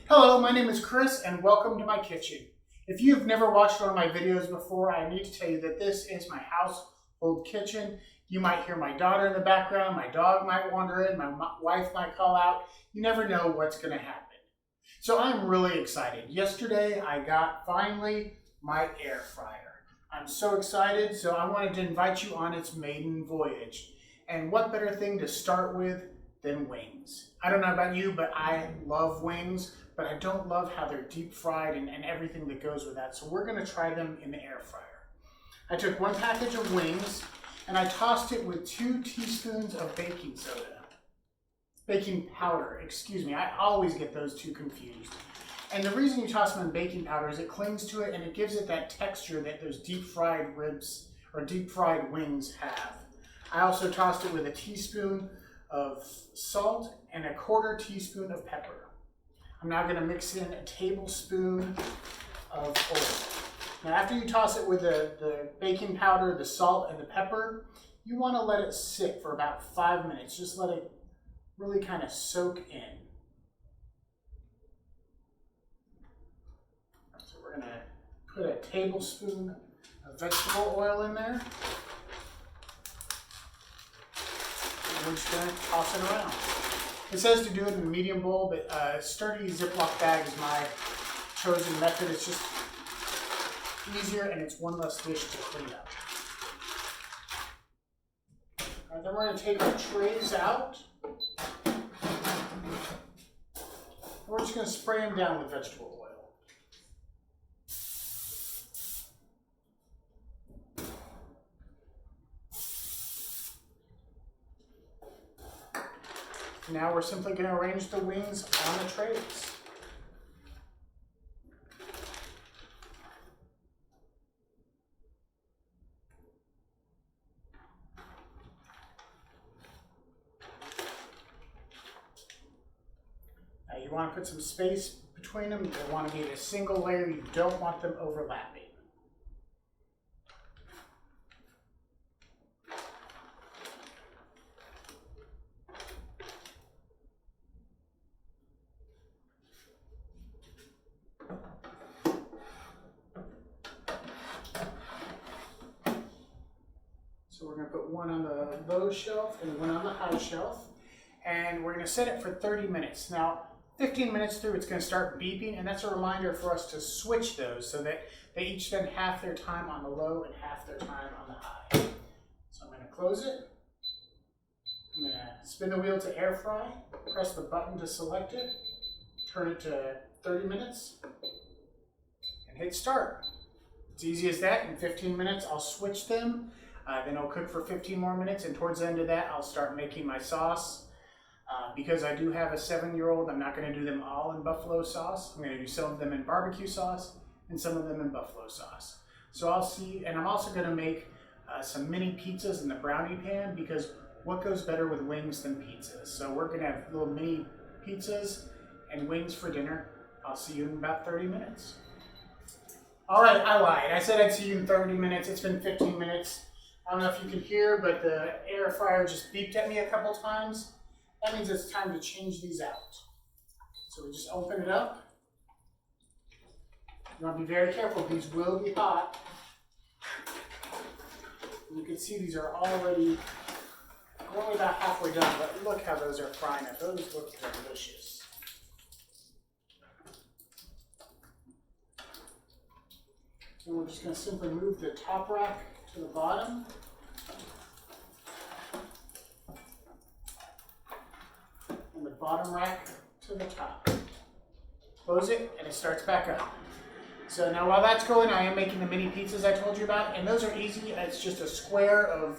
Hello, my name is Chris and welcome to my kitchen. If you've never watched one of my videos before, I need to tell you that this is my household kitchen. You might hear my daughter in the background, my dog might wander in, my wife might call out. You never know what's going to happen. So I'm really excited. Yesterday I got finally my air fryer. I'm so excited, so I wanted to invite you on its maiden voyage. And what better thing to start with than wings? I don't know about you, but I love wings, but I don't love how they're deep fried and everything that goes with that. So we're gonna try them in the air fryer. I took one package of wings and I tossed it with 2 teaspoons of baking soda. Baking powder, excuse me. I always get those two confused. And the reason you toss them in baking powder is it clings to it and it gives it that texture that those deep fried ribs or deep fried wings have. I also tossed it with a teaspoon of salt and a 1/4 teaspoon of pepper. I'm now going to mix in a tablespoon of oil. Now after you toss it with the baking powder, the salt, and the pepper, you want to let it sit for about 5 minutes. Just let it really kind of soak in. So we're going to put a tablespoon of vegetable oil in there. And we're just going to toss it around. It says to do it in a medium bowl, but a sturdy Ziploc bag is my chosen method. It's just easier and it's one less dish to clean up. All right, then we're going to take our trays out. We're just going to spray them down with vegetable oil. Now we're simply going to arrange the wings on the trays. Now you want to put some space between them. You want to be in a single layer. You don't want them overlapping. So we're going to put one on the low shelf and one on the high shelf. And we're going to set it for 30 minutes. Now, 15 minutes through, it's going to start beeping, and that's a reminder for us to switch those so that they each spend half their time on the low and half their time on the high. So I'm going to close it. I'm going to spin the wheel to air fry, press the button to select it, turn it to 30 minutes, and hit start. It's easy as that. In 15 minutes, I'll switch them. Then I'll cook for 15 more minutes, and towards the end of that, I'll start making my sauce. Because I do have a 7-year-old, I'm not going to do them all in buffalo sauce. I'm going to do some of them in barbecue sauce and some of them in buffalo sauce. So I'll see, and I'm also going to make some mini pizzas in the brownie pan, because what goes better with wings than pizzas? So we're going to have little mini pizzas and wings for dinner. I'll see you in about 30 minutes. All right, I lied. I said I'd see you in 30 minutes. It's been 15 minutes. I don't know if you can hear, but the air fryer just beeped at me a couple times. That means it's time to change these out. So we just open it up. You want to be very careful. These will be hot. You can see these are already, I'm only about halfway done, but look how those are frying up. Those look delicious. And we're just going to simply move the top rack to the bottom. And the bottom rack to the top. Close it and it starts back up. So now while that's going, I am making the mini pizzas I told you about, and those are easy. It's just a square of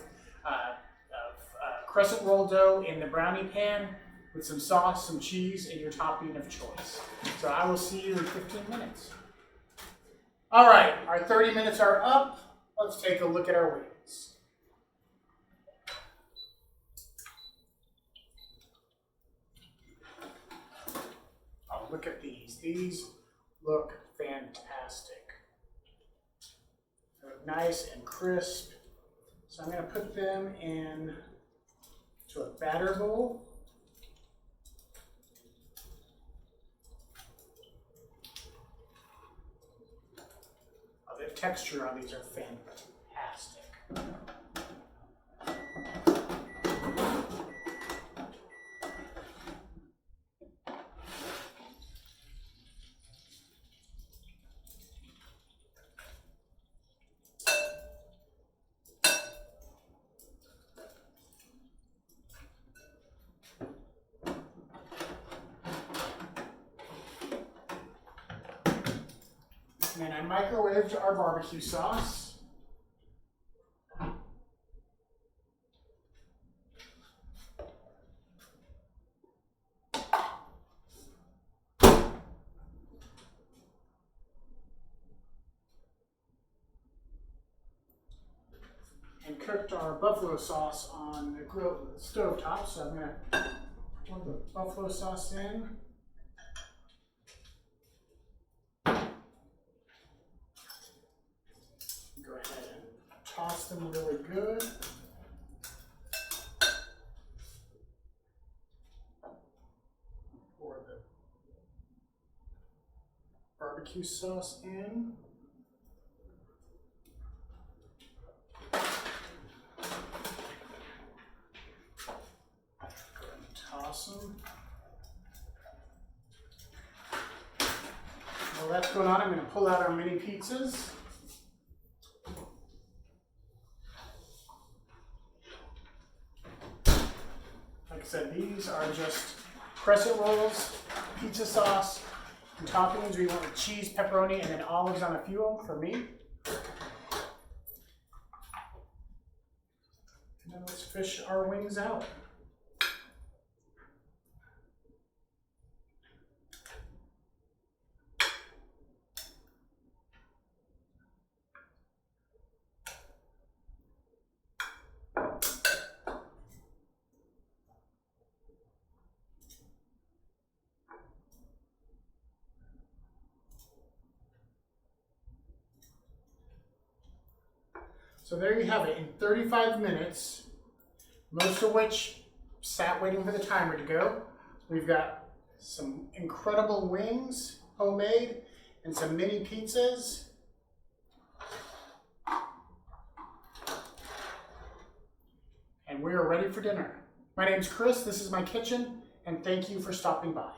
crescent roll dough in the brownie pan with some sauce, some cheese, and your topping of choice. So I will see you in 15 minutes. All right, our 30 minutes are up. Let's take a look at our wings. Oh, look at these. These look fantastic. They look nice and crisp. So I'm going to put them in to a batter bowl. texture on these are fantastic. And then I microwaved our barbecue sauce. And cooked our buffalo sauce on the stove top. So I'm going to pour the buffalo sauce in. Go ahead and toss them really good. Pour the barbecue sauce in. Toss them. While that's going on, I'm going to pull out our mini pizzas. Like I said, these are just crescent rolls, pizza sauce, and toppings. We went with cheese, pepperoni, and then olives on a few of them for me. And then let's fish our wings out. So there you have it, in 35 minutes, most of which sat waiting for the timer to go. We've got some incredible wings, homemade, and some mini pizzas. And we are ready for dinner. My name's Chris, this is my kitchen, and thank you for stopping by.